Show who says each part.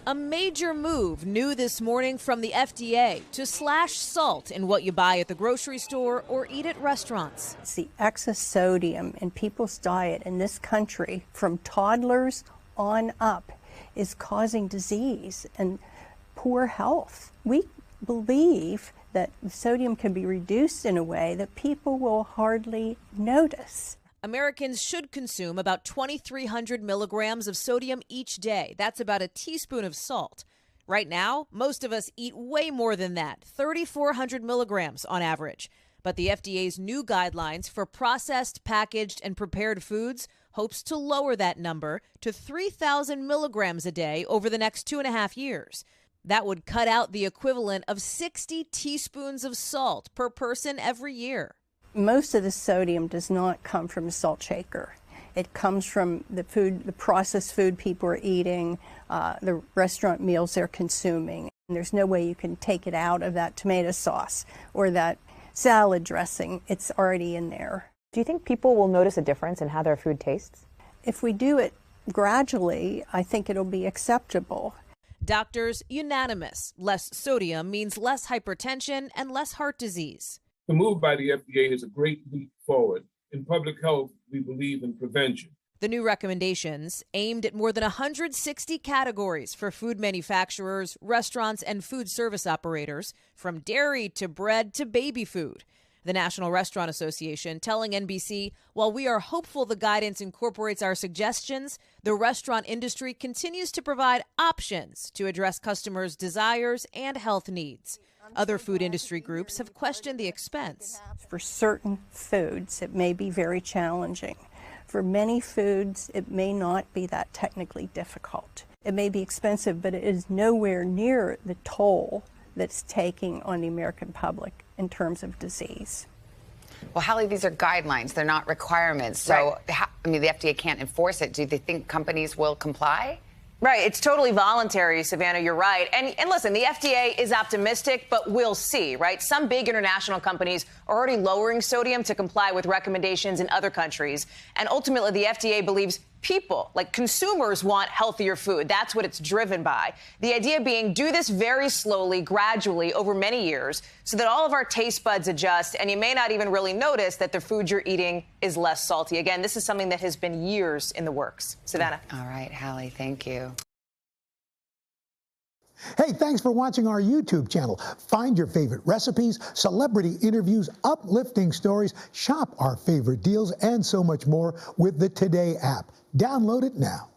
Speaker 1: A major move new this morning from the FDA to slash salt in what you buy at the grocery store or eat at restaurants.
Speaker 2: It's the excess sodium in people's diet in this country from toddlers on up is causing disease and poor health. We believe that sodium can be reduced in a way that people will hardly notice.
Speaker 1: Americans should consume about 2,300 milligrams of sodium each day. That's about a teaspoon of salt. Right now, most of us eat way more than that, 3,400 milligrams on average. But the FDA's new guidelines for processed, packaged, and prepared foods hopes to lower that number to 3,000 milligrams a day over the next 2.5 years. That would cut out the equivalent of 60 teaspoons of salt per person every year.
Speaker 2: Most of the sodium does not come from a salt shaker. It comes from the food, the processed food people are eating, the restaurant meals they're consuming. And there's no way you can take it out of that tomato sauce or that salad dressing. It's already in there.
Speaker 3: Do you think people will notice a difference in how their food tastes?
Speaker 2: If we do it gradually, I think it'll be acceptable.
Speaker 1: Doctors unanimous. Less sodium means less hypertension and less heart disease.
Speaker 4: The move by the FDA is a great leap forward. In public health, we believe in prevention.
Speaker 1: The new recommendations, aimed at more than 160 categories for food manufacturers, restaurants, and food service operators, from dairy to bread to baby food. The National Restaurant Association telling NBC, while we are hopeful the guidance incorporates our suggestions, the restaurant industry continues to provide options to address customers' desires and health needs. Other food industry groups have questioned the expense.
Speaker 2: For certain foods, it may be very challenging. For many foods, it may not be that technically difficult. It may be expensive, but it is nowhere near the toll that's taking on the American public in terms of disease.
Speaker 5: Well, Hallie, these are guidelines. They're not requirements. So,
Speaker 6: Right.
Speaker 5: the FDA can't enforce it. Do they think companies will comply?
Speaker 6: Right. It's totally voluntary, Savannah. You're right. And listen, the FDA is optimistic, but we'll see, right? Some big international companies are already lowering sodium to comply with recommendations in other countries. And ultimately, the FDA believes people, like consumers, want healthier food. That's what it's driven by. The idea being do this very slowly, gradually, over many years, so that all of our taste buds adjust, and you may not even really notice that the food you're eating is less salty. Again, this is something that has been years in the works. Savannah.
Speaker 5: All right, Hallie, thank you.
Speaker 7: Hey, thanks for watching our YouTube channel. Find your favorite recipes, celebrity interviews, uplifting stories, shop our favorite deals, and so much more with the Today app. Download it now.